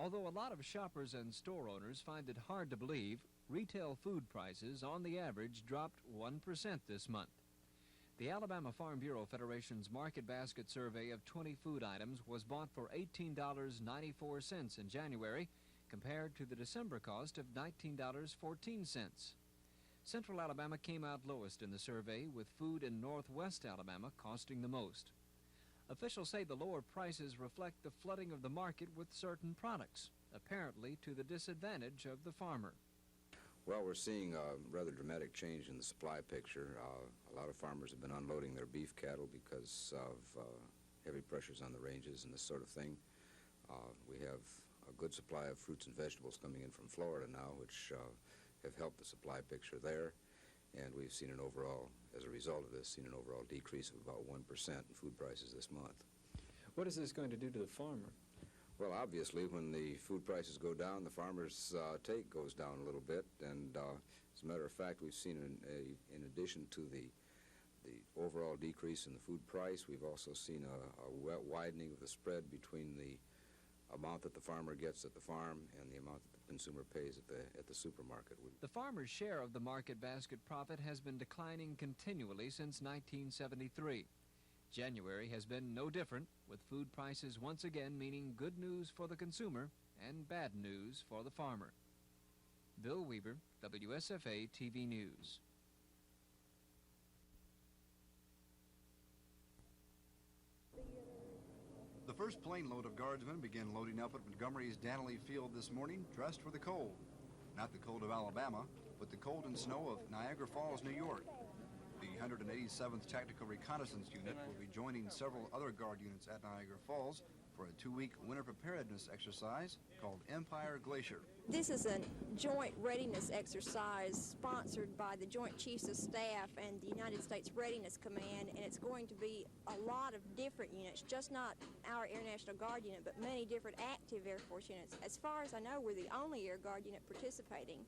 Although a lot of shoppers and store owners find it hard to believe, retail food prices on the average dropped 1% this month. The Alabama Farm Bureau Federation's Market Basket survey of 20 food items was bought for $18.94 in January, compared to the December cost of $19.14. Central Alabama came out lowest in the survey, with food in northwest Alabama costing the most. Officials say the lower prices reflect the flooding of the market with certain products, apparently to the disadvantage of the farmer. Well, we're seeing a rather dramatic change in the supply picture. A lot of farmers have been unloading their beef cattle because of heavy pressures on the ranges and this sort of thing. We have a good supply of fruits and vegetables coming in from Florida now, which have helped the supply picture there. And we've seen an overall, as a result of this, seen an overall decrease of about 1% in food prices this month. What is this going to do to the farmer? Well, obviously, when the food prices go down, the farmer's take goes down a little bit. And as a matter of fact, we've seen, in addition to the overall decrease in the food price, we've also seen a widening of the spread between the amount that the farmer gets at the farm and the amount that the consumer pays at the supermarket. The farmer's share of the market basket profit has been declining continually since 1973. January has been no different, with food prices once again meaning good news for the consumer and bad news for the farmer. Bill Weaver, WSFA TV News. The first plane load of Guardsmen began loading up at Montgomery's Danley Field this morning, dressed for the cold. Not the cold of Alabama, but the cold and snow of Niagara Falls, New York. The 187th Tactical Reconnaissance Unit will be joining several other Guard units at Niagara Falls for a 2-week winter preparedness exercise called Empire Glacier. This is a joint readiness exercise sponsored by the Joint Chiefs of Staff and the United States Readiness Command, and it's going to be a lot of different units, just not our Air National Guard unit, but many different active Air Force units. As far as I know, we're the only Air Guard unit participating.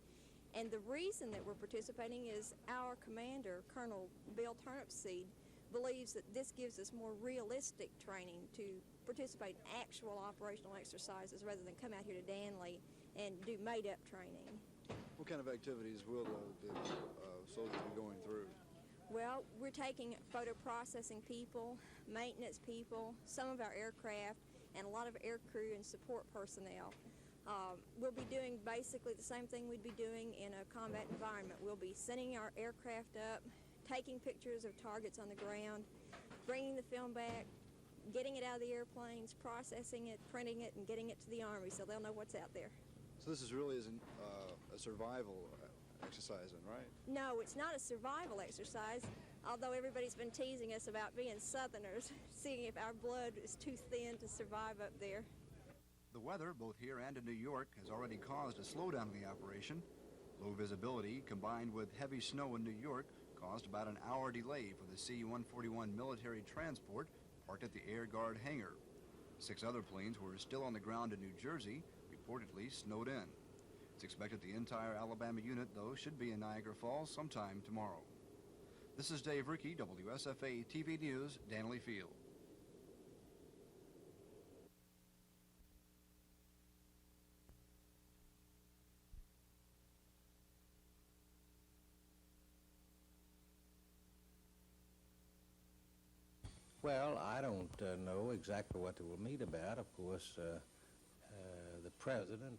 And the reason that we're participating is our commander, Colonel Bill Turnipseed, believes that this gives us more realistic training to participate in actual operational exercises rather than come out here to Danley and do made-up training. What kind of activities will the soldiers be going through? Well, we're taking photo processing people, maintenance people, some of our aircraft, and a lot of air crew and support personnel. We'll be doing basically the same thing we'd be doing in a combat environment. We'll be sending our aircraft up, taking pictures of targets on the ground, bringing the film back, getting it out of the airplanes, processing it, printing it, and getting it to the Army so they'll know what's out there. So this is really isn't a survival exercise then, right? No, it's not a survival exercise, although everybody's been teasing us about being Southerners, seeing if our blood is too thin to survive up there. The weather, both here and in New York, has already caused a slowdown in the operation. Low visibility, combined with heavy snow in New York, caused about an hour delay for the C-141 military transport parked at the Air Guard hangar. 6 other planes were still on the ground in New Jersey, reportedly snowed in. It's expected the entire Alabama unit, though, should be in Niagara Falls sometime tomorrow. This is Dave Rickey, WSFA TV News, Danley Field. Well, I don't know exactly what they will meet about. Of course, the president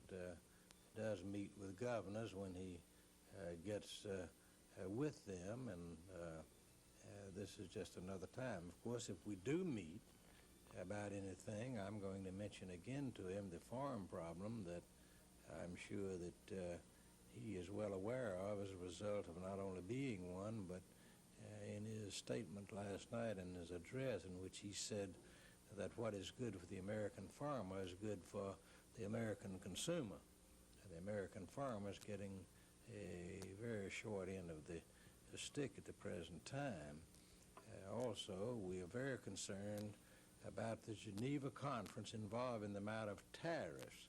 does meet with governors when he gets with them, and this is just another time. Of course, if we do meet about anything, I'm going to mention again to him the farm problem that I'm sure that he is well aware of as a result of not only being one, but in his statement last night in his address, in which he said that what is good for the American farmer is good for the American consumer. The American farmer is getting a very short end of the stick at the present time. Also, we are very concerned about the Geneva Conference involving the matter of tariffs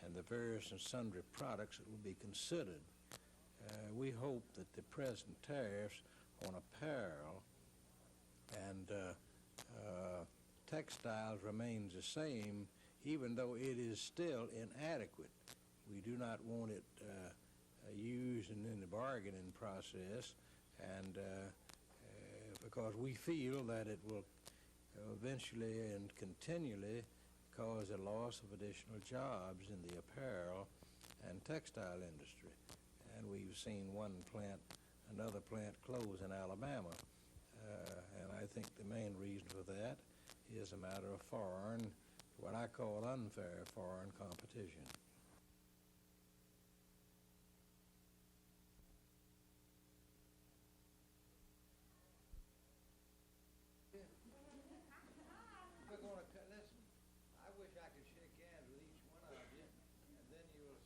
and the various and sundry products that will be considered. We hope that the present tariffs on apparel and textiles remains the same even though it is still inadequate. We do not want it used in the bargaining process, and because we feel that it will eventually and continually cause a loss of additional jobs in the apparel and textile industry. And we've seen another plant close in Alabama. And I think the main reason for that is a matter of what I call unfair foreign competition. Listen, I wish I could shake hands with each one of you, and then you'll...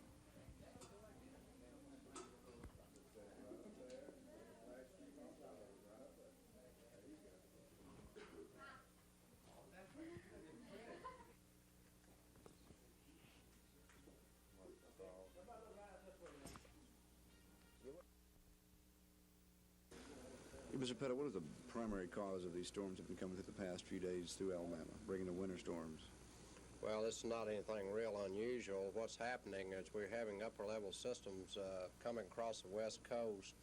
Mr. Pettit, what is the primary cause of these storms that have been coming through the past few days through Alabama, bringing the winter storms? Well, it's not anything real unusual. What's happening is we're having upper-level systems coming across the west coast,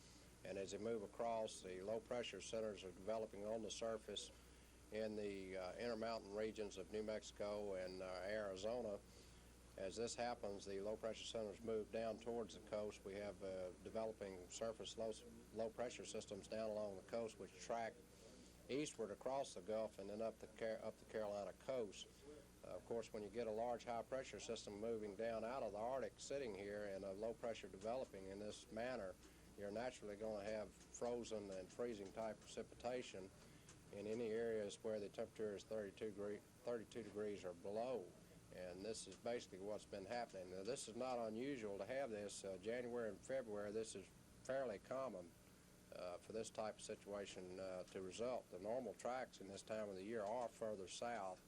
and as they move across, the low-pressure centers are developing on the surface in the intermountain regions of New Mexico and Arizona. As this happens, the low-pressure centers move down towards the coast. We have developing surface low-pressure systems down along the coast, which track eastward across the Gulf and then up the Carolina coast. Of course, when you get a large high-pressure system moving down out of the Arctic sitting here and a low-pressure developing in this manner, you're naturally going to have frozen and freezing-type precipitation in any areas where the temperature is 32 degrees or below. And this is basically what's been happening. Now, this is not unusual to have this. January and February, this is fairly common for this type of situation to result. The normal tracks in this time of the year are further south.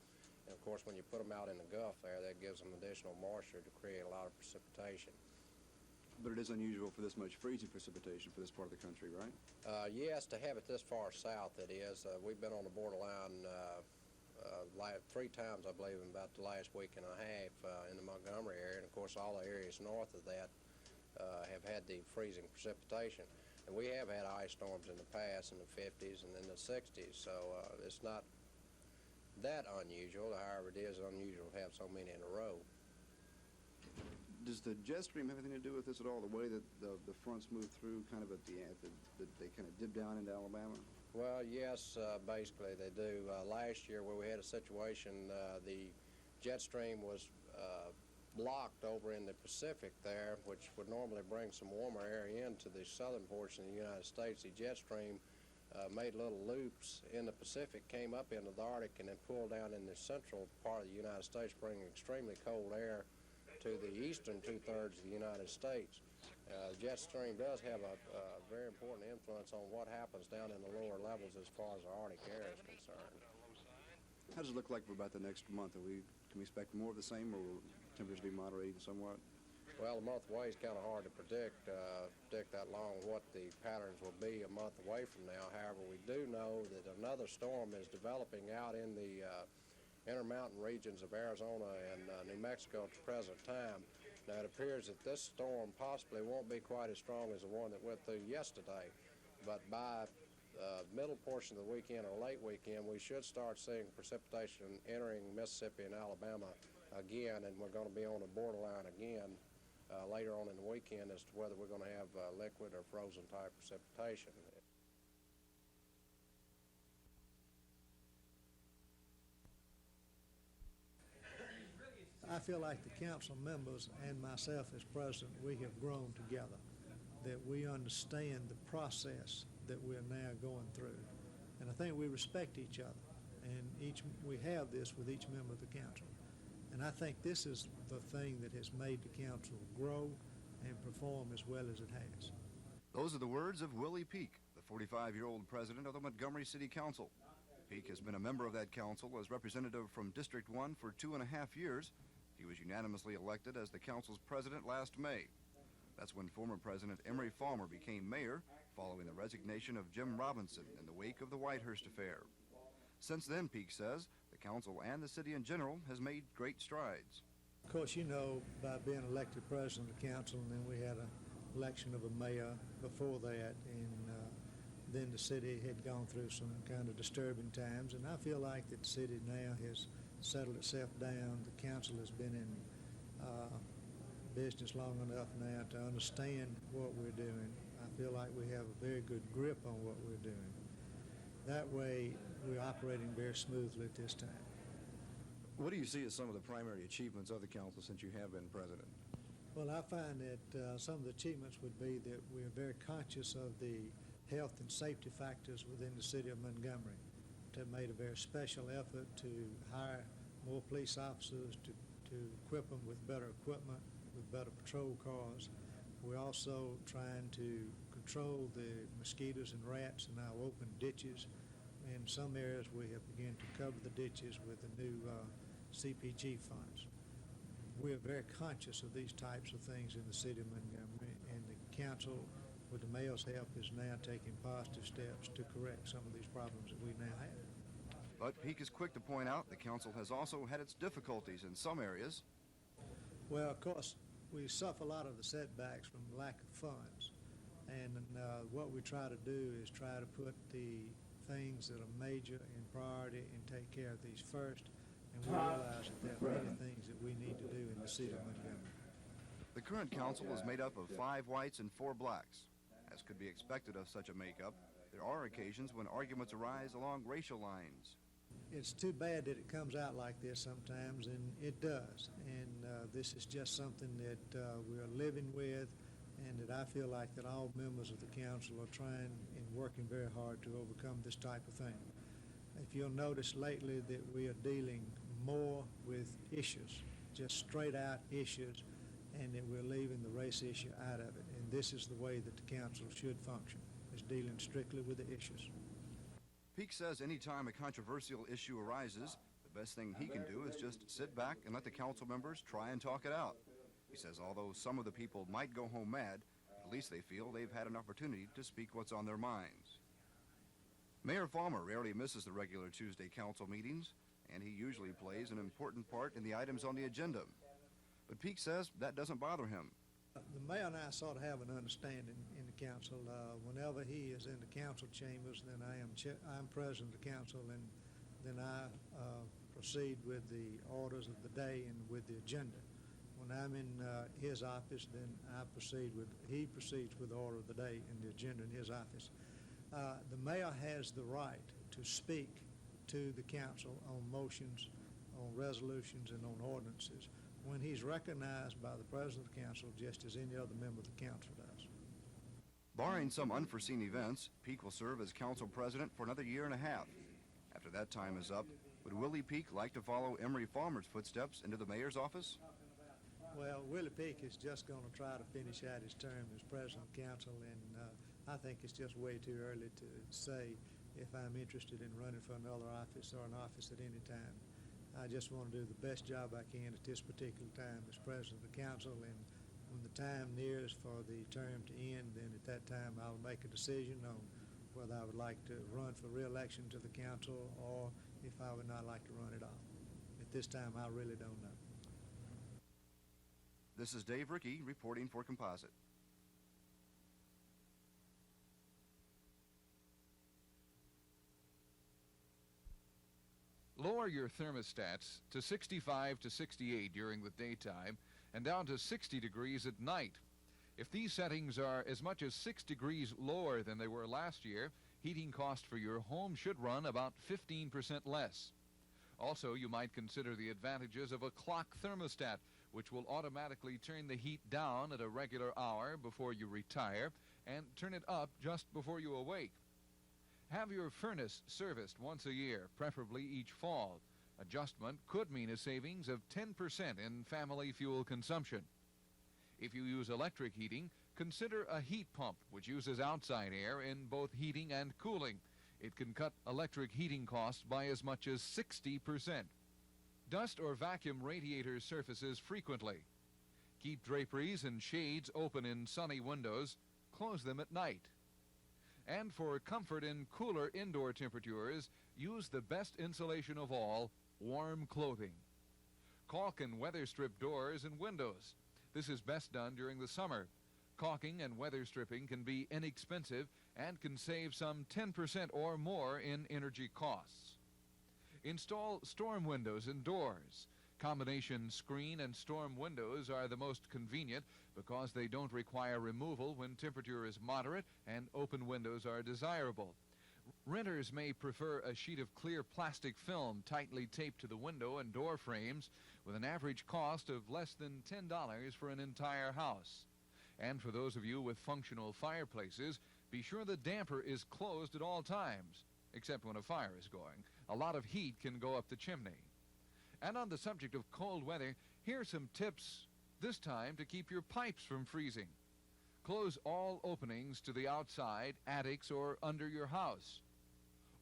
And, of course, when you put them out in the Gulf there, that gives them additional moisture to create a lot of precipitation. But it is unusual for this much freezing precipitation for this part of the country, right? Yes, to have it this far south, it is. We've been on the borderline 3 times, I believe, in about the last week and a half in the Montgomery area. And, of course, all the areas north of that have had the freezing precipitation. And we have had ice storms in the past in the 50s and in the 60s, so it's not that unusual. However, it is unusual to have so many in a row. Does the jet stream have anything to do with this at all, the way that the fronts move through kind of they kind of dip down into Alabama? Well, yes, basically they do. Last year where we had a situation, the jet stream was blocked over in the Pacific there, which would normally bring some warmer air into the southern portion of the United States. The jet stream made little loops in the Pacific, came up into the Arctic, and then pulled down in the central part of the United States, bringing extremely cold air to the eastern two-thirds of the United States. The jet stream does have a very important influence on what happens down in the lower levels as far as the Arctic air is concerned. How does it look like for about the next month? Can we expect more of the same, or will temperatures be moderating somewhat? Well, a month away is kind of hard to predict that long what the patterns will be a month away from now. However, we do know that another storm is developing out in the intermountain regions of Arizona and New Mexico at the present time. Now, it appears that this storm possibly won't be quite as strong as the one that went through yesterday, but by middle portion of the weekend or late weekend, we should start seeing precipitation entering Mississippi and Alabama again, and we're going to be on the borderline again later on in the weekend as to whether we're going to have liquid or frozen type precipitation. I feel like the council members and myself as president, we have grown together, that we understand the process that we're now going through. And I think we respect each other, and we have this with each member of the council. And I think this is the thing that has made the council grow and perform as well as it has. Those are the words of Willie Peak, the 45-year-old president of the Montgomery City Council. Peak has been a member of that council as representative from District 1 for 2.5 years. He was unanimously elected as the council's president last May. That's when former President Emory Farmer became mayor, following the resignation of Jim Robinson in the wake of the Whitehurst affair. Since then, Peak says, the council and the city in general has made great strides. Of course, you know, by being elected president of the council, and then we had an election of a mayor before that, and then the city had gone through some kind of disturbing times, and I feel like that the city now has settled itself down. The council has been in business long enough now to understand what we're doing. I feel like we have a very good grip on what we're doing. That way, we're operating very smoothly at this time. What do you see as some of the primary achievements of the council since you have been president? Well, I find that some of the achievements would be that we are very conscious of the health and safety factors within the city of Montgomery. To made a very special effort to hire more police officers, to equip them with better equipment, with better patrol cars. We're also trying to control the mosquitoes and rats in our open ditches. In some areas, we have begun to cover the ditches with the new CPG funds. We are very conscious of these types of things in the city of Montgomery, and the council, with the mayor's help, is now taking positive steps to correct some of these problems that we now have. But Peake is quick to point out the council has also had its difficulties in some areas. Well, of course, we suffer a lot of the setbacks from lack of funds. And what we try to do is try to put the things that are major in priority and take care of these first. And we realize that there are many things that we need to do in the city of Montgomery. The current council is made up of 5 whites and 4 blacks. As could be expected of such a makeup, there are occasions when arguments arise along racial lines. It's too bad that it comes out like this sometimes, and it does. And this is just something that we're living with, and that I feel like that all members of the council are trying and working very hard to overcome this type of thing. If you'll notice lately that we are dealing more with issues, just straight out issues, and that we're leaving the race issue out of it. And this is the way that the council should function, is dealing strictly with the issues. Peake says any time a controversial issue arises, the best thing he can do is just sit back and let the council members try and talk it out. He says although some of the people might go home mad, at least they feel they've had an opportunity to speak what's on their minds. Mayor Farmer rarely misses the regular Tuesday council meetings, and he usually plays an important part in the items on the agenda. But Peake says that doesn't bother him. The mayor and I sort of have an understanding in the council. Whenever he is in the council chambers, then I'm president of the council, and then I proceed with the orders of the day and with the agenda. When I'm in his office, then he proceeds with the order of the day and the agenda in his office. The mayor has the right to speak to the council on motions, on resolutions, and on ordinances when he's recognized by the president of the council just as any other member of the council does. Barring some unforeseen events, Peake will serve as council president for another year and a half. After that time is up, would Willie Peake like to follow Emery Farmer's footsteps into the mayor's office? Well, Willie Peake is just going to try to finish out his term as president of council, and I think it's just way too early to say if I'm interested in running for another office or an office at any time. I just want to do the best job I can at this particular time as president of the council, and when the time nears for the term to end, then at that time I'll make a decision on whether I would like to run for re-election to the council or if I would not like to run at all. At this time, I really don't know. This is Dave Rickey reporting for Composite. Lower your thermostats to 65 to 68 during the daytime and down to 60 degrees at night. If these settings are as much as 6 degrees lower than they were last year, heating cost for your home should run about 15% less. Also, you might consider the advantages of a clock thermostat, which will automatically turn the heat down at a regular hour before you retire and turn it up just before you awake. Have your furnace serviced once a year, preferably each fall. Adjustment could mean a savings of 10% in family fuel consumption. If you use electric heating, consider a heat pump, which uses outside air in both heating and cooling. It can cut electric heating costs by as much as 60%. Dust or vacuum radiator surfaces frequently. Keep draperies and shades open in sunny windows. Close them at night. And for comfort in cooler indoor temperatures, use the best insulation of all, warm clothing. Caulk and weather strip doors and windows. This is best done during the summer. Caulking and weather stripping can be inexpensive and can save some 10% or more in energy costs. Install storm windows and doors. Combination screen and storm windows are the most convenient because they don't require removal when temperature is moderate and open windows are desirable. Renters may prefer a sheet of clear plastic film tightly taped to the window and door frames with an average cost of less than $10 for an entire house. And for those of you with functional fireplaces, be sure the damper is closed at all times, except when a fire is going. A lot of heat can go up the chimney. And on the subject of cold weather, here are some tips this time to keep your pipes from freezing. Close all openings to the outside, attics, or under your house.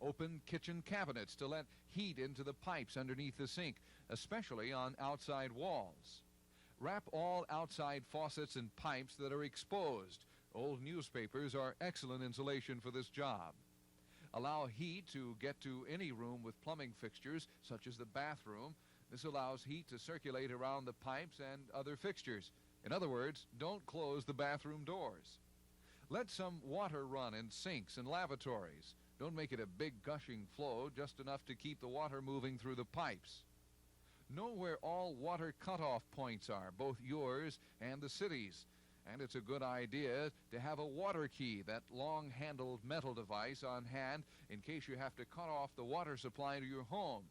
Open kitchen cabinets to let heat into the pipes underneath the sink, especially on outside walls. Wrap all outside faucets and pipes that are exposed. Old newspapers are excellent insulation for this job. Allow heat to get to any room with plumbing fixtures, such as the bathroom. This allows heat to circulate around the pipes and other fixtures. In other words, don't close the bathroom doors. Let some water run in sinks and lavatories. Don't make it a big gushing flow, just enough to keep the water moving through the pipes. Know where all water cutoff points are, both yours and the city's. And it's a good idea to have a water key, that long-handled metal device, on hand in case you have to cut off the water supply to your home.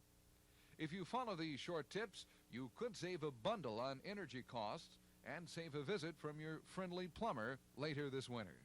If you follow these short tips, you could save a bundle on energy costs and save a visit from your friendly plumber later this winter.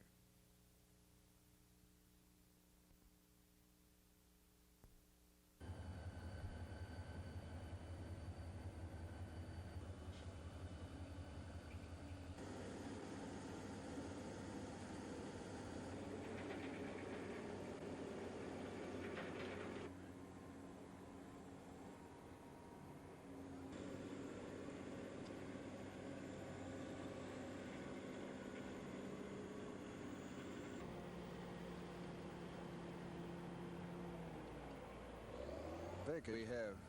We have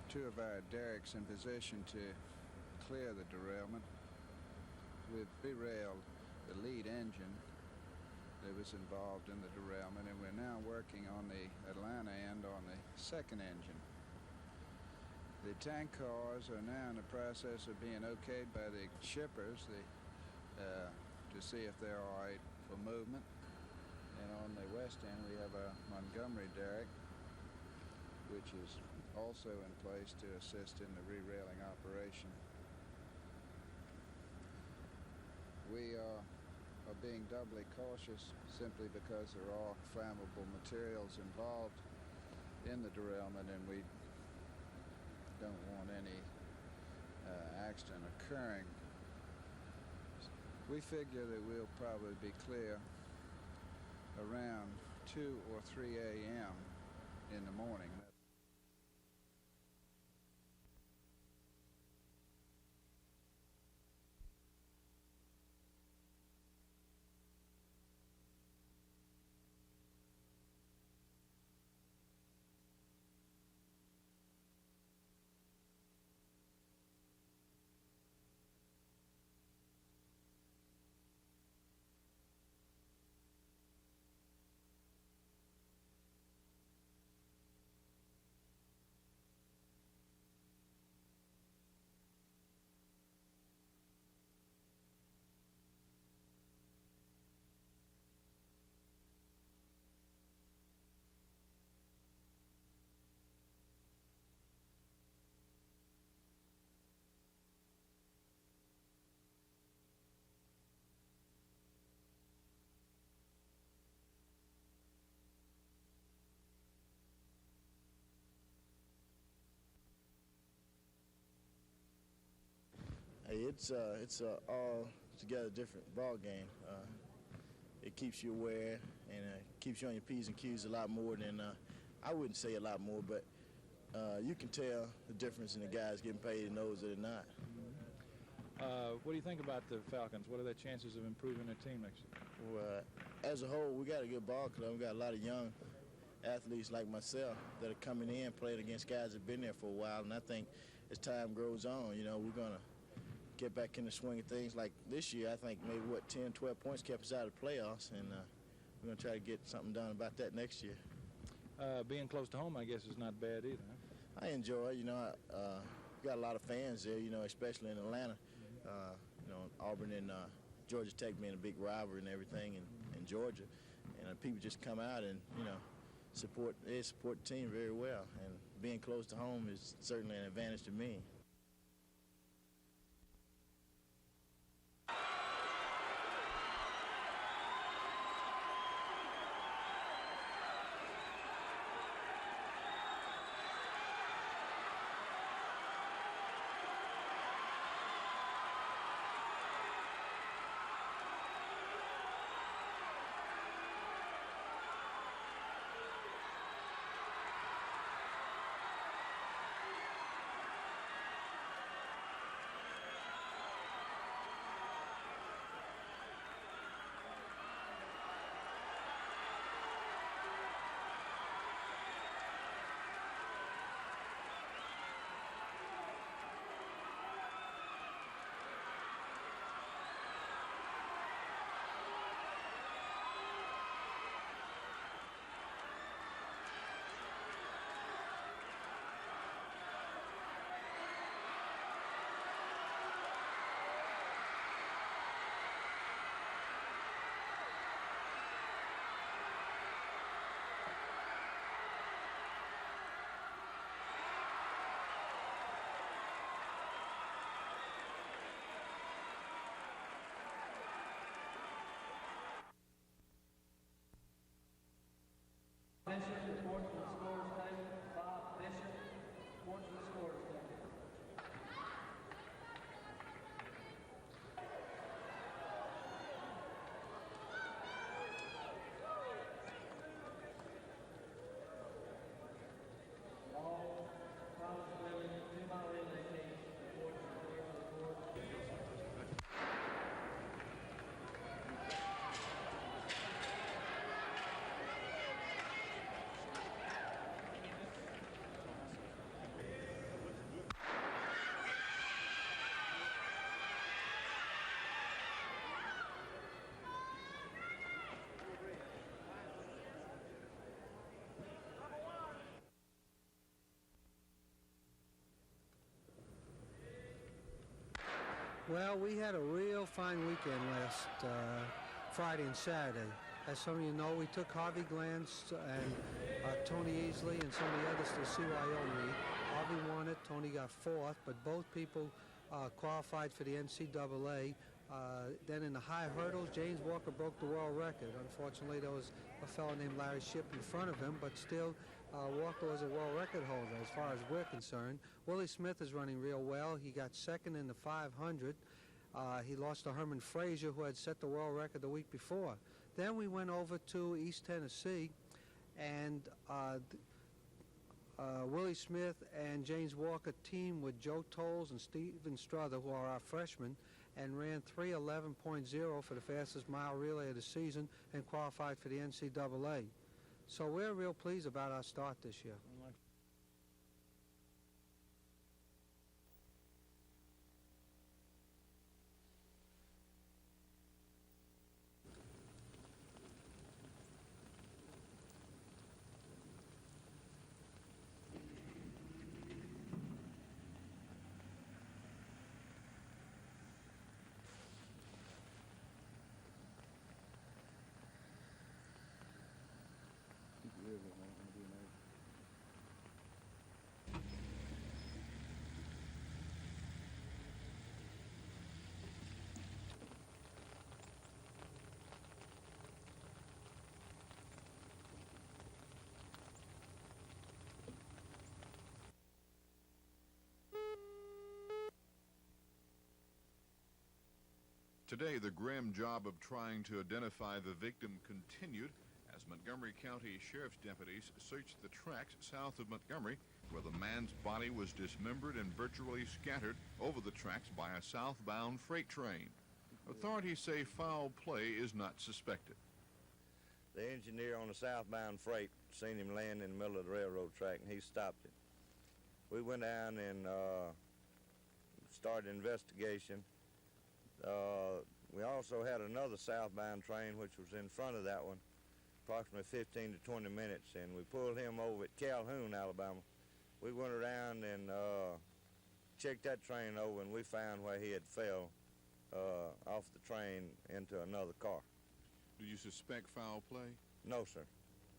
two of our derricks in position to clear the derailment. We've derailed the lead engine that was involved in the derailment, and we're now working on the Atlanta end on the second engine. The tank cars are now in the process of being okayed by the shippers to see if they're all right for movement. And on the west end we have a Montgomery derrick, which is also in place to assist in the re-railing operation. We are being doubly cautious simply because there are flammable materials involved in the derailment, and we don't want any accident occurring. We figure that we'll probably be clear around 2 or 3 a.m. in the morning. Hey, it's all together different ball game. It keeps you aware and keeps you on your P's and Q's a lot more than I wouldn't say a lot more, but you can tell the difference in the guys getting paid and those that are not. What do you think about the Falcons? What are their chances of improving their team next year? Well, as a whole, we got a good ball club. We got a lot of young athletes like myself that are coming in playing against guys that have been there for a while. And I think as time grows on, we're going to get back in the swing of things. Like this year, I think maybe, 10, 12 points kept us out of the playoffs, and we're going to try to get something done about that next year. Being close to home, I guess, is not bad either. Huh? I enjoy it. Got a lot of fans there, especially in Atlanta. Auburn and Georgia Tech being a big rivalry and everything in Georgia. And people just come out and, support the team very well. And being close to home is certainly an advantage to me. Bishop reports to the scores table. Bob Bishop reports to the scores table. All Thomas Willie, 2-mile relay team reports to the scores. Well, we had a real fine weekend last Friday and Saturday. As some of you know, we took Harvey Glantz and Tony Easley and some of the others to the CYO meet. Harvey won it, Tony got fourth, but both people qualified for the NCAA. Then in the high hurdles, James Walker broke the world record. Unfortunately, there was a fellow named Larry Shipp in front of him, but still, Walker was a world record holder as far as we're concerned. Willie Smith is running real well. He got second in the 500. He lost to Herman Frazier, who had set the world record the week before. Then we went over to East Tennessee, and Willie Smith and James Walker teamed with Joe Tolles and Stephen Strother, who are our freshmen, and ran 3:11.0 for the fastest mile relay of the season and qualified for the NCAA. So we're real pleased about our start this year. Today, the grim job of trying to identify the victim continued as Montgomery County Sheriff's deputies searched the tracks south of Montgomery, where the man's body was dismembered and virtually scattered over the tracks by a southbound freight train. Authorities say foul play is not suspected. The engineer on the southbound freight seen him laying in the middle of the railroad track, and he stopped it. We went down and started an investigation. We also had another southbound train which was in front of that one, approximately 15 to 20 minutes, and we pulled him over at Calhoun, Alabama. We went around and checked that train over, and we found where he had fell off the train into another car. Do you suspect foul play? No, sir,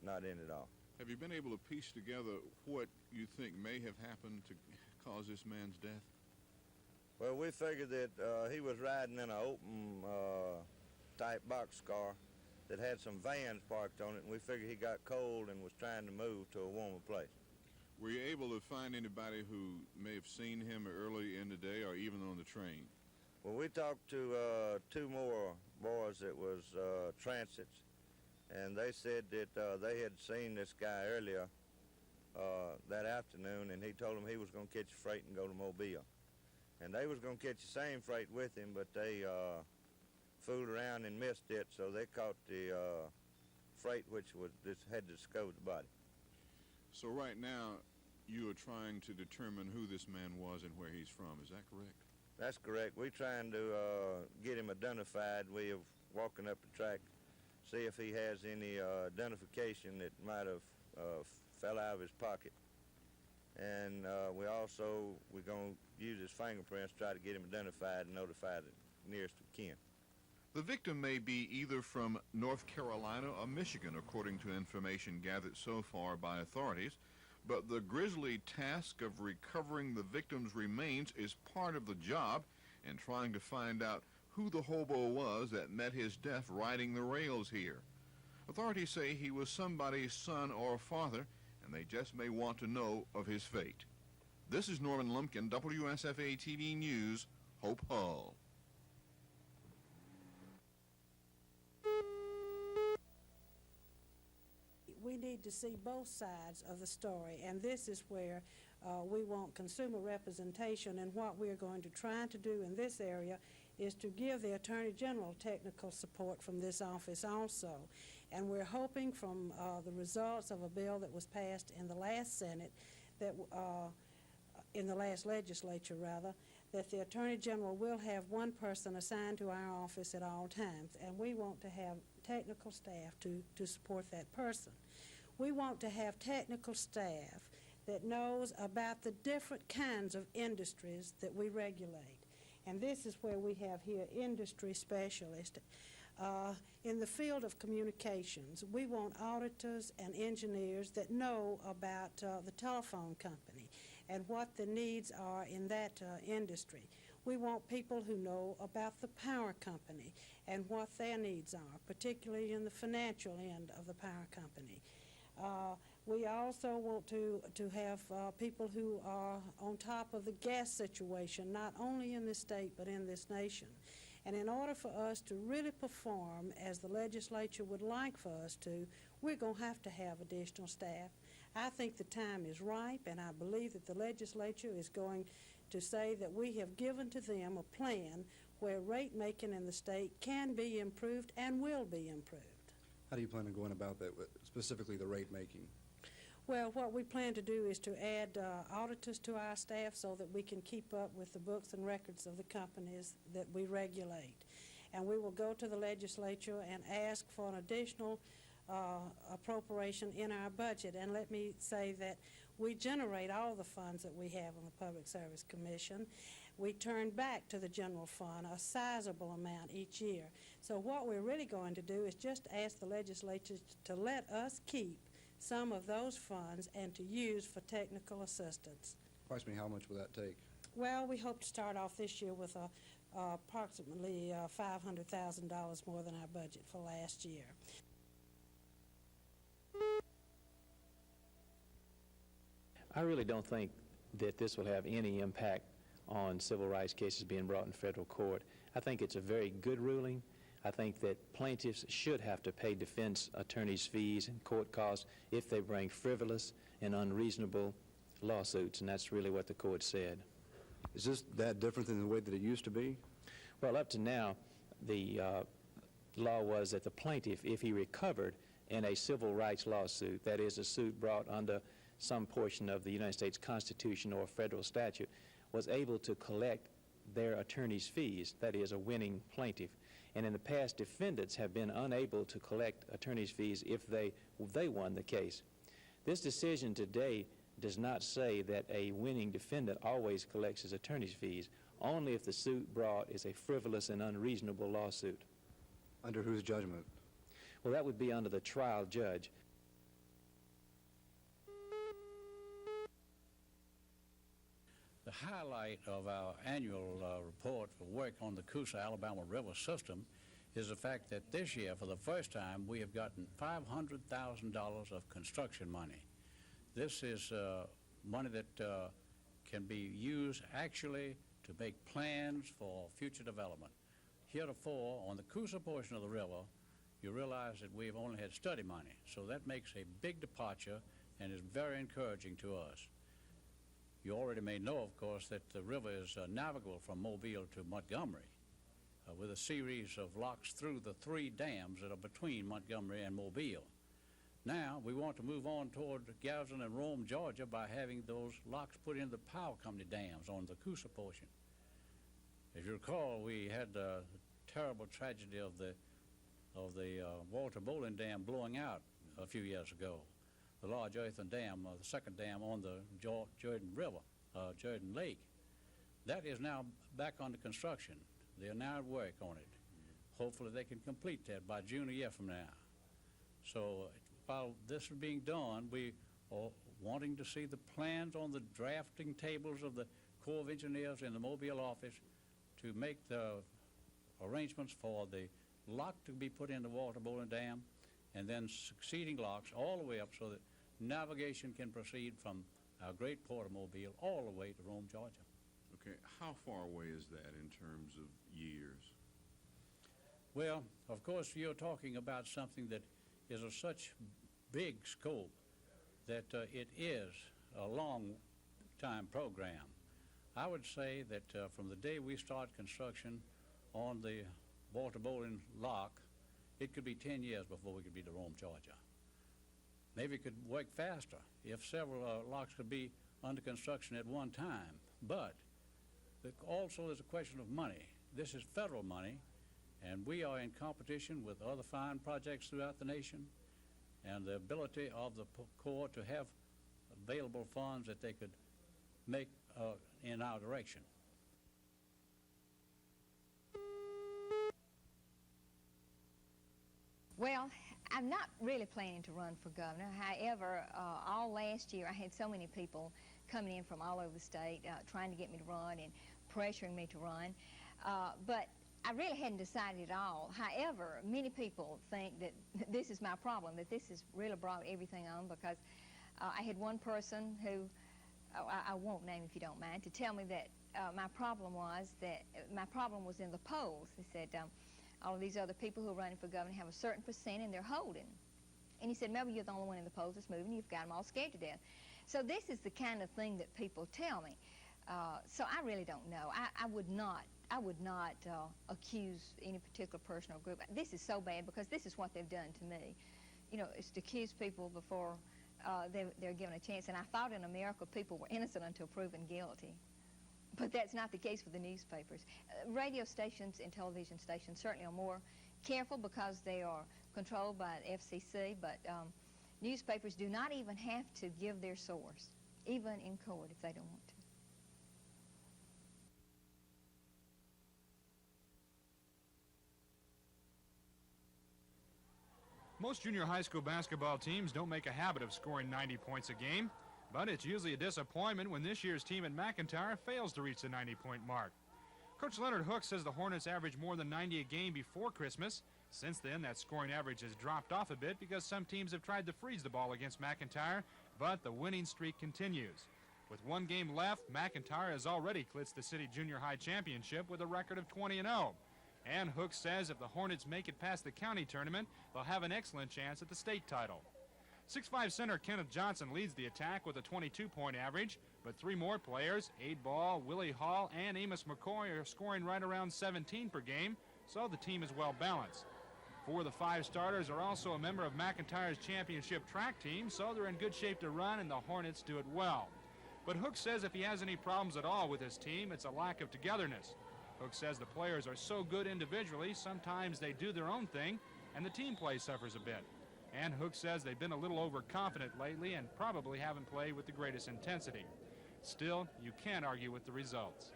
not in at all. Have you been able to piece together what you think may have happened to cause this man's death? Well, we figured that he was riding in an open type boxcar that had some vans parked on it, and we figured he got cold and was trying to move to a warmer place. Were you able to find anybody who may have seen him early in the day or even on the train? Well, we talked to two more boys that was transits, and they said that they had seen this guy earlier that afternoon, and he told them he was going to catch a freight and go to Mobile. And they was going to catch the same freight with him, but they fooled around and missed it, so they caught the freight which had discovered the body. So right now, you are trying to determine who this man was and where he's from. Is that correct? That's correct. We're trying to get him identified. We are walking up the track, see if he has any identification that might have fell out of his pocket. And we're going to use his fingerprints to try to get him identified and notify the nearest of kin. The victim may be either from North Carolina or Michigan, according to information gathered so far by authorities, but the grisly task of recovering the victim's remains is part of the job and trying to find out who the hobo was that met his death riding the rails here. Authorities say he was somebody's son or father, and they just may want to know of his fate. This is Norman Lumpkin, WSFA TV News, Hope Hull. We need to see both sides of the story, and this is where we want consumer representation, and what we're going to try to do in this area is to give the Attorney General technical support from this office also. And we're hoping from the results of a bill that was passed in the last Senate, that in the last legislature rather, that the Attorney General will have one person assigned to our office at all times, and we want to have technical staff to support that person. We want to have technical staff that knows about the different kinds of industries that we regulate. And this is where we have here industry specialists. In the field of communications, we want auditors and engineers that know about the telephone company and what the needs are in that industry. We want people who know about the power company and what their needs are, particularly in the financial end of the power company. We also want to have people who are on top of the gas situation, not only in this state but in this nation. And in order for us to really perform as the legislature would like for us to, we're going to have additional staff. I think the time is ripe, and I believe that the legislature is going to say that we have given to them a plan where rate making in the state can be improved and will be improved. How do you plan on going about that, specifically the rate making? Well, what we plan to do is to add auditors to our staff so that we can keep up with the books and records of the companies that we regulate. And we will go to the legislature and ask for an additional appropriation in our budget. And let me say that we generate all the funds that we have on the Public Service Commission. We turn back to the general fund a sizable amount each year. So what we're really going to do is just ask the legislature to let us keep some of those funds and to use for technical assistance. Approximately how much will that take? Well, we hope to start off this year with approximately $500,000 more than our budget for last year. I really don't think that this will have any impact on civil rights cases being brought in federal court. I think it's a very good ruling. I think that plaintiffs should have to pay defense attorneys' fees and court costs if they bring frivolous and unreasonable lawsuits, and that's really what the court said. Is this that different than the way that it used to be? Well, up to now, the law was that the plaintiff, if he recovered, in a civil rights lawsuit, that is, a suit brought under some portion of the United States Constitution or federal statute, was able to collect their attorney's fees, that is, a winning plaintiff. And in the past, defendants have been unable to collect attorney's fees if they won the case. This decision today does not say that a winning defendant always collects his attorney's fees, only if the suit brought is a frivolous and unreasonable lawsuit. Under whose judgment? Well, that would be under the trial judge. The highlight of our annual report for work on the Coosa Alabama River system is the fact that this year, for the first time, we have gotten $500,000 of construction money. This is money that can be used actually to make plans for future development. Heretofore, on the Coosa portion of the river, you realize that we've only had study money, so that makes a big departure and is very encouraging to us. You already may know, of course, that the river is navigable from Mobile to Montgomery with a series of locks through the 3 dams that are between Montgomery and Mobile. Now, we want to move on toward Galveston and Rome, Georgia, by having those locks put in the power company dams on the Coosa portion. As you recall, we had the terrible tragedy of the Walter Bowling Dam blowing out a few years ago. The large earthen dam, the second dam on the Jordan River, Jordan Lake. That is now back under construction. They are now at work on it. Hopefully they can complete that by June a year from now. So while this is being done, we are wanting to see the plans on the drafting tables of the Corps of Engineers in the Mobile office to make the arrangements for the lock to be put in the Walter Bowling Dam and then succeeding locks all the way up so that navigation can proceed from our great port of Mobile all the way to Rome, Georgia. Okay, how far away is that in terms of years? Well, of course, you're talking about something that is of such big scope that it is a long time program. I would say that from the day we start construction on the Walter Bowling lock, it could be 10 years before we could be to Rome, Georgia. Maybe it could work faster if several locks could be under construction at one time. But also there's a question of money. This is federal money, and we are in competition with other fine projects throughout the nation, and the ability of the Corps to have available funds that they could make in our direction. Well, I'm not really planning to run for governor. However, all last year I had so many people coming in from all over the state trying to get me to run and pressuring me to run. But I really hadn't decided at all. However, many people think that this is my problem, that this has really brought everything on, because I had one person who, I won't name if you don't mind, to tell me that my problem was in the polls. He said, all of these other people who are running for governor have a certain percent and they're holding. And he said, Melba, you're the only one in the polls that's moving. You've got them all scared to death. So this is the kind of thing that people tell me. So I really don't know. I would not accuse any particular person or group. This is so bad because this is what they've done to me. You know, it's to accuse people before they're given a chance. And I thought in America people were innocent until proven guilty. But that's not the case for the newspapers. Radio stations and television stations certainly are more careful because they are controlled by the FCC, but newspapers do not even have to give their source, even in court, if they don't want to. Most junior high school basketball teams don't make a habit of scoring 90 points a game, but it's usually a disappointment when this year's team at McIntyre fails to reach the 90-point mark. Coach Leonard Hook says the Hornets average more than 90 a game before Christmas. Since then, that scoring average has dropped off a bit because some teams have tried to freeze the ball against McIntyre, but the winning streak continues. With one game left, McIntyre has already clinched the city junior high championship with a record of 20-0. And Hook says if the Hornets make it past the county tournament, they'll have an excellent chance at the state title. 6'5" center Kenneth Johnson leads the attack with a 22-point average, but three more players, Ade Ball, Willie Hall, and Amos McCoy, are scoring right around 17 per game, so the team is well balanced. 4 of the 5 starters are also a member of McIntyre's championship track team, so they're in good shape to run, and the Hornets do it well. But Hook says if he has any problems at all with his team, it's a lack of togetherness. Hook says the players are so good individually, sometimes they do their own thing, and the team play suffers a bit. And Hook says they've been a little overconfident lately and probably haven't played with the greatest intensity. Still, you can't argue with the results.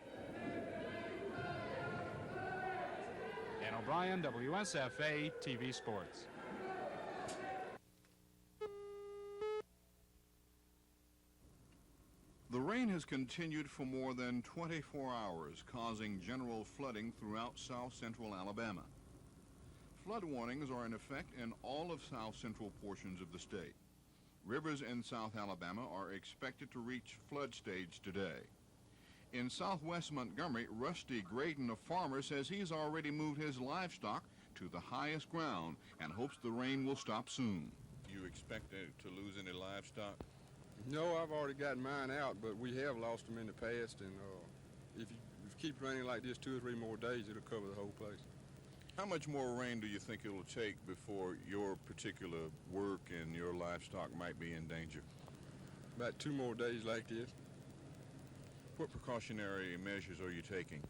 Dan O'Brien, WSFA TV Sports. The rain has continued for more than 24 hours, causing general flooding throughout south-central Alabama. Flood warnings are in effect in all of south-central portions of the state. Rivers in South Alabama are expected to reach flood stage today. In southwest Montgomery, Rusty Graydon, a farmer, says he's already moved his livestock to the highest ground and hopes the rain will stop soon. Do you expect to lose any livestock? No, I've already gotten mine out, but we have lost them in the past, and if you keep raining like this 2 or 3 more days, it'll cover the whole place. How much more rain do you think it'll take before your particular work and your livestock might be in danger? About 2 more days like this. What precautionary measures are you taking?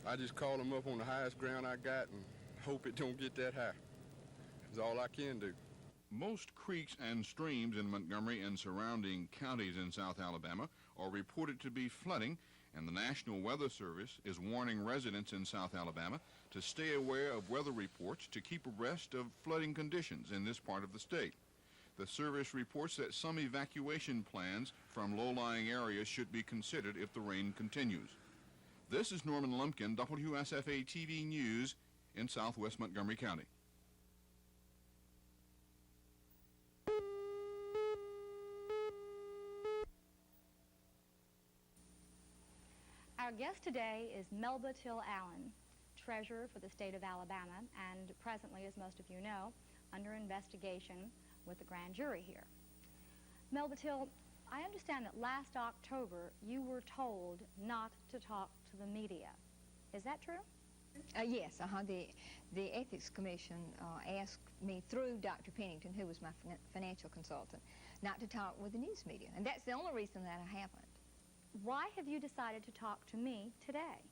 I just call them up on the highest ground I got and hope it don't get that high. That's all I can do. Most creeks and streams in Montgomery and surrounding counties in South Alabama are reported to be flooding, and the National Weather Service is warning residents in South Alabama to stay aware of weather reports to keep abreast of flooding conditions in this part of the state. The service reports that some evacuation plans from low-lying areas should be considered if the rain continues. This is Norman Lumpkin, WSFA TV News in southwest Montgomery County. Our guest today is Melba Till Allen, Treasurer for the state of Alabama, and presently, as most of you know, under investigation with the grand jury here. Melba Till, I understand that last October you were told not to talk to the media. Is that true? Yes, the Ethics Commission asked me through Dr. Pennington, who was my financial consultant, not to talk with the news media, and that's the only reason that happened. Why have you decided to talk to me today?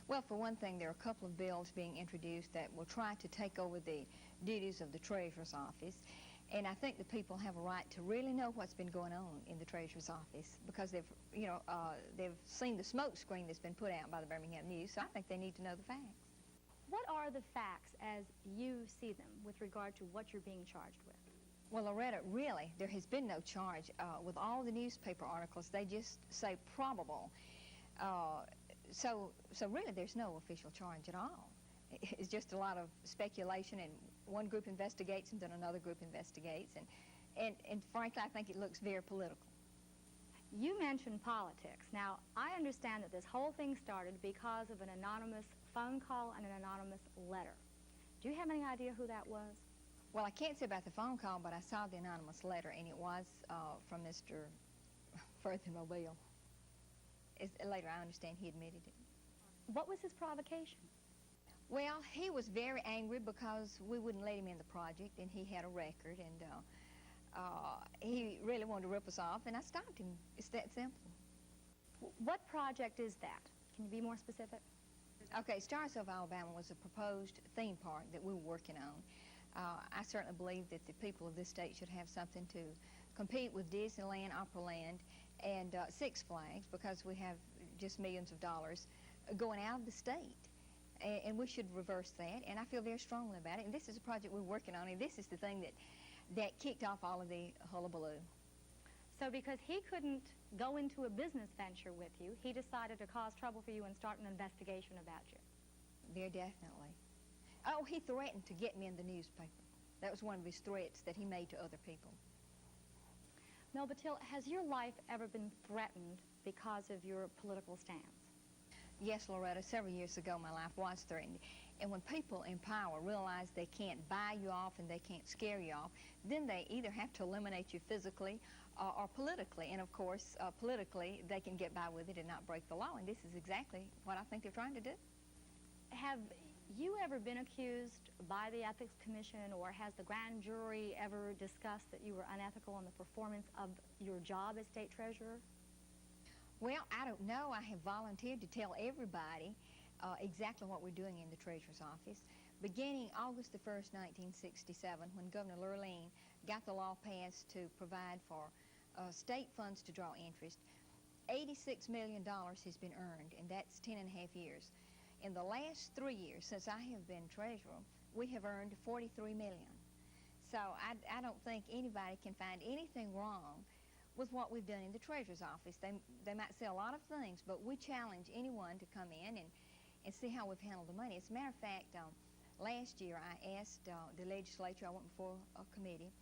Well, for one thing, there are a couple of bills being introduced that will try to take over the duties of the Treasurer's Office, and I think the people have a right to really know what's been going on in the Treasurer's Office because they've seen the smoke screen that's been put out by the Birmingham News, so I think they need to know the facts. What are the facts as you see them with regard to what you're being charged with? Well, Loretta, really, there has been no charge. With all the newspaper articles, they just say probable. So really, there's no official charge at all. It's just a lot of speculation, and one group investigates and then another group investigates, and frankly, I think it looks very political. You mentioned politics. Now, I understand that this whole thing started because of an anonymous phone call and an anonymous letter. Do you have any idea who that was? Well, I can't say about the phone call, but I saw the anonymous letter, and it was from Mr. Firth Mobile. Later, I understand he admitted it. What was his provocation? Well, he was very angry because we wouldn't let him in the project, and he had a record, and he really wanted to rip us off, and I stopped him. It's that simple. What project is that? Can you be more specific? Okay, Stars of Alabama was a proposed theme park that we were working on. I certainly believe that the people of this state should have something to compete with Disneyland, Opryland, and Six Flags because we have just millions of dollars going out of the state. And we should reverse that, and I feel very strongly about it. And this is a project we're working on, and this is the thing that kicked off all of the hullabaloo. So because he couldn't go into a business venture with you, he decided to cause trouble for you and start an investigation about you? Very definitely. Oh, he threatened to get me in the newspaper. That was one of his threats that he made to other people. Melba Till, has your life ever been threatened because of your political stance? Yes, Loretta, several years ago my life was threatened. And when people in power realize they can't buy you off and they can't scare you off, then they either have to eliminate you physically or politically. And of course, politically, they can get by with it and not break the law. And this is exactly what I think they're trying to do. Have you ever been accused by the Ethics Commission, or has the grand jury ever discussed that you were unethical in the performance of your job as state treasurer? Well, I don't know. I have volunteered to tell everybody exactly what we're doing in the Treasurer's office. Beginning August the 1st, 1967, when Governor Lurleen got the law passed to provide for state funds to draw interest, $86 million has been earned, and that's 10 and a half years. In the last 3 years, since I have been treasurer, we have earned $43 million. So I don't think anybody can find anything wrong with what we've done in the treasurer's office. They might say a lot of things, but we challenge anyone to come in and see how we've handled the money. As a matter of fact, last year I asked the legislature, I went before a committee,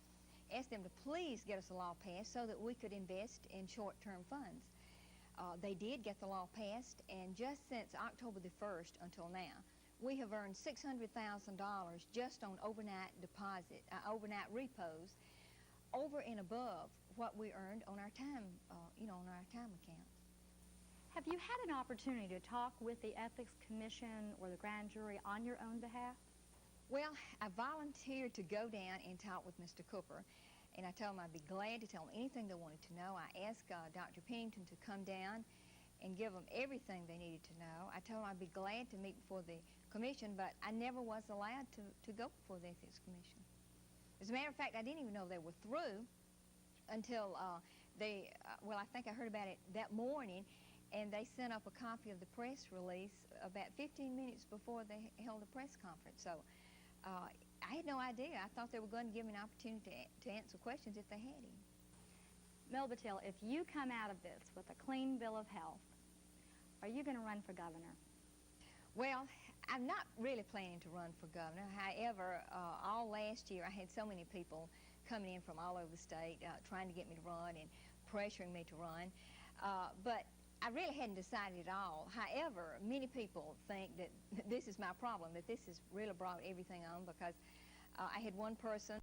asked them to please get us a law passed so that we could invest in short-term funds. They did get the law passed, and just since October the 1st until now, we have earned $600,000 just on overnight deposit, overnight repos, over and above what we earned on our time, on our time accounts. Have you had an opportunity to talk with the Ethics Commission or the grand jury on your own behalf? Well, I volunteered to go down and talk with Mr. Cooper, and I told him I'd be glad to tell them anything they wanted to know. I asked Dr. Pennington to come down and give them everything they needed to know. I told him I'd be glad to meet before the commission, but I never was allowed to go before the Ethics Commission. As a matter of fact, I didn't even know they were through until well, I think I heard about it that morning, and they sent up a copy of the press release about 15 minutes before they held a press conference. So I had no idea. I thought they were going to give me an opportunity to answer questions if they had any. Melbatil, if you come out of this with a clean bill of health, are you going to run for governor? Well, I'm not really planning to run for governor. However, all last year I had so many people coming in from all over the state trying to get me to run and pressuring me to run. But I really hadn't decided at all. However, many people think that this is my problem, that this has really brought everything on, because I had one person